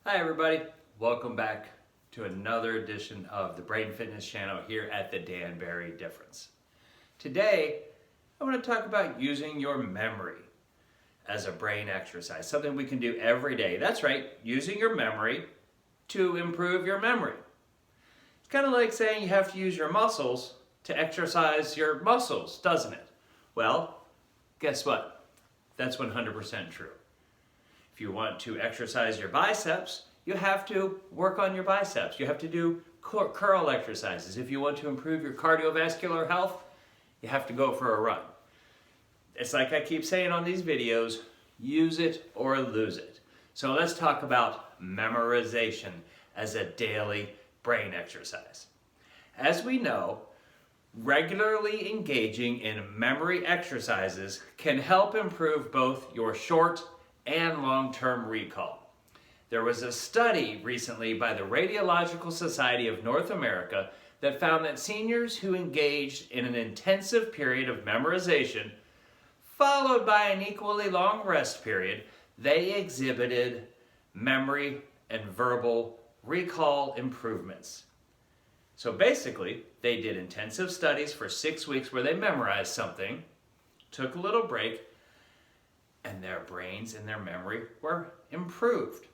Hi everybody, welcome back to another edition of the Brain Fitness channel here at the Danbury Difference. Today, I want to talk about using your memory as a brain exercise, something we can do every day. That's right, using your memory to improve your memory. It's kind of like saying you have to use your muscles to exercise your muscles, doesn't it? Well, guess what? That's 100% true. If you want to exercise your biceps, you have to work on your biceps. You have to do curl exercises. If you want to improve your cardiovascular health, you have to go for a run. It's like I keep saying on these videos, use it or lose it. So let's talk about memorization as a daily brain exercise. As we know, regularly engaging in memory exercises can help improve both your short and long-term recall. There was a study recently by the Radiological Society of North America that found that seniors who engaged in an intensive period of memorization, followed by an equally long rest period, they exhibited memory and verbal recall improvements. So basically, they did intensive studies for 6 weeks where they memorized something, took a little break, and their brains and their memory were improved.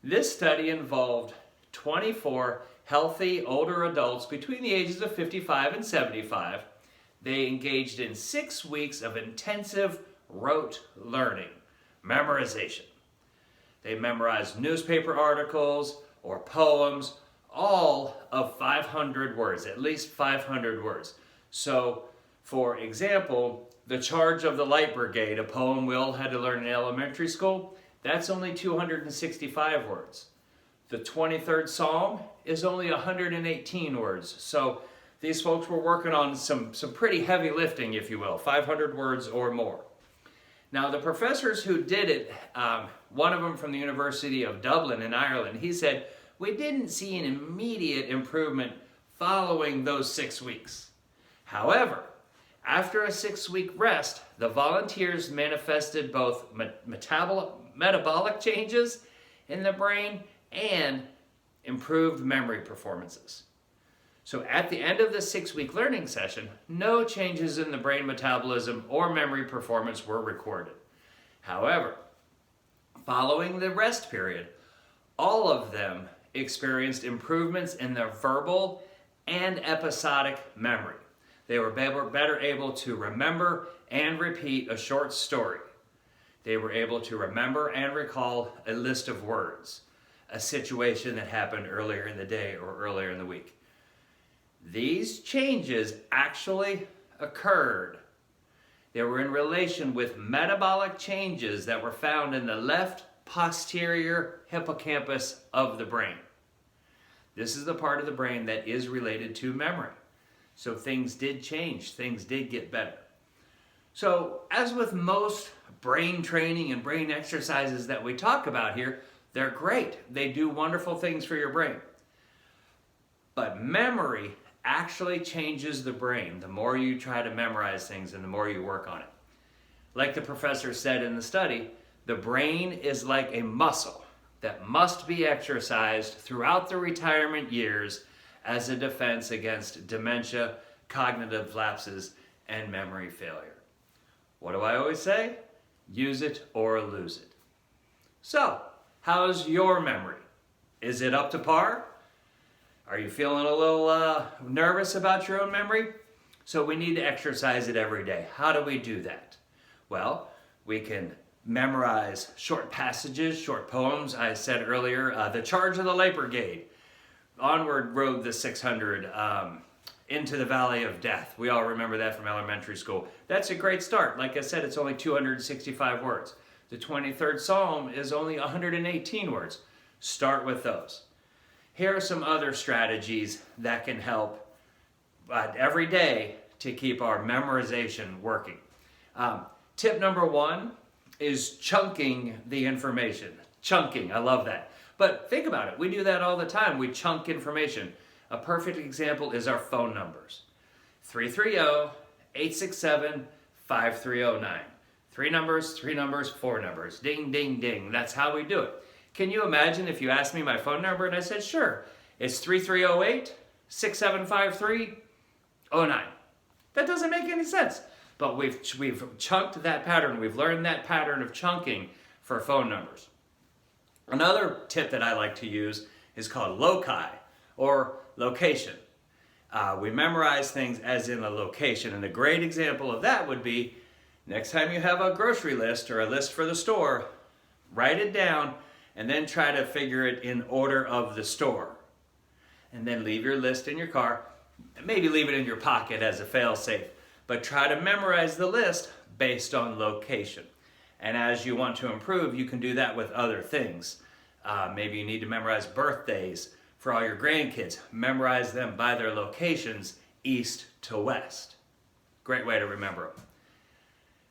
This study involved 24 healthy older adults between the ages of 55 and 75. They engaged in 6 weeks of intensive rote learning, memorization. They memorized newspaper articles or poems, all of 500 words, at least 500 words. So, for example, The Charge of the Light Brigade, a poem we all had to learn in elementary school, that's only 265 words. The 23rd Psalm is only 118 words. So these folks were working on some pretty heavy lifting, if you will, 500 words or more. Now the professors who did it, one of them from the University of Dublin in Ireland, he said, we didn't see an immediate improvement following those 6 weeks. However, after a 6-week rest, the volunteers manifested both metabolic changes in the brain and improved memory performances. So at the end of the 6-week learning session, no changes in the brain metabolism or memory performance were recorded. However, following the rest period, all of them experienced improvements in their verbal and episodic memory. They were better able to remember and repeat a short story. They were able to remember and recall a list of words, a situation that happened earlier in the day or earlier in the week. These changes actually occurred. They were in relation with metabolic changes that were found in the left posterior hippocampus of the brain. This is the part of the brain that is related to memory. So things did change, things did get better. So as with most brain training and brain exercises that we talk about here, they're great. They do wonderful things for your brain. But memory actually changes the brain the more you try to memorize things and the more you work on it. Like the professor said in the study, the brain is like a muscle that must be exercised throughout the retirement years as a defense against dementia, cognitive lapses, and memory failure. What do I always say? Use it or lose it. So, how's your memory? Is it up to par? Are you feeling a little nervous about your own memory? So we need to exercise it every day. How do we do that? Well, we can memorize short passages, short poems. I said earlier, The Charge of the Light Brigade. Onward rode the 600 into the Valley of Death. We all remember that from elementary school. That's a great start. Like I said, it's only 265 words. The 23rd Psalm is only 118 words. Start with those. Here are some other strategies that can help every day to keep our memorization working. Tip number 1 is chunking the information. Chunking, I love that. But think about it, we do that all the time. We chunk information. A perfect example is our phone numbers. 330-867-5309. 3 numbers, 4 numbers. Ding, ding, ding. That's how we do it. Can you imagine if you asked me my phone number and I said, sure, it's 3308-6753-09. That doesn't make any sense. But we've chunked that pattern. We've learned that pattern of chunking for phone numbers. Another tip that I like to use is called loci, or location. We memorize things as in a location, and a great example of that would be next time you have a grocery list or a list for the store, write it down and then try to figure it in order of the store. And then leave your list in your car, maybe leave it in your pocket as a fail-safe, but try to memorize the list based on location. And as you want to improve, you can do that with other things. Maybe you need to memorize birthdays for all your grandkids. Memorize them by their locations, east to west. Great way to remember them.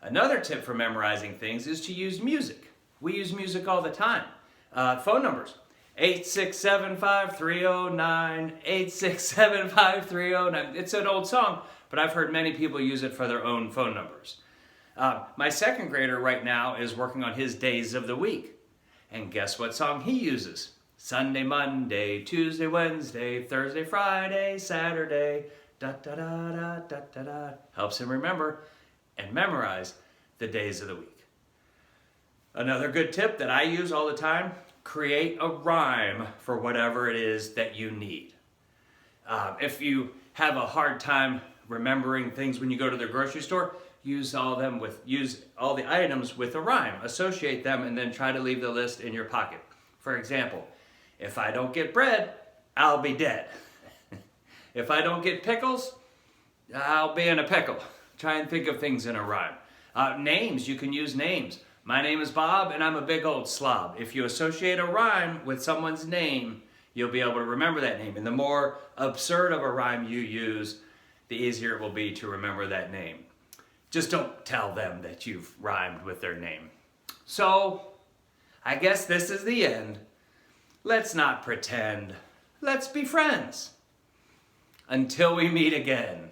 Another tip for memorizing things is to use music. We use music all the time. Phone numbers, 8675309, 8675309. It's an old song, but I've heard many people use it for their own phone numbers. My second grader right now is working on his days of the week. And guess what song he uses? Sunday, Monday, Tuesday, Wednesday, Thursday, Friday, Saturday, da da da da da da da. Helps him remember and memorize the days of the week. Another good tip that I use all the time, create a rhyme for whatever it is that you need. If you have a hard time remembering things when you go to the grocery store, use all the items with a rhyme. Associate them and then try to leave the list in your pocket. For example, if I don't get bread, I'll be dead. If I don't get pickles, I'll be in a pickle. Try and think of things in a rhyme. Names, you can use names. My name is Bob and I'm a big old slob. If you associate a rhyme with someone's name, you'll be able to remember that name. And the more absurd of a rhyme you use, the easier it will be to remember that name. Just don't tell them that you've rhymed with their name. So, I guess this is the end. Let's not pretend. Let's be friends. Until we meet again.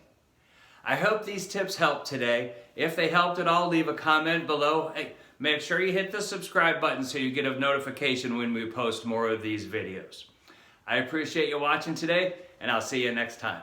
I hope these tips helped today. If they helped at all, leave a comment below. Hey, make sure you hit the subscribe button so you get a notification when we post more of these videos. I appreciate you watching today, and I'll see you next time.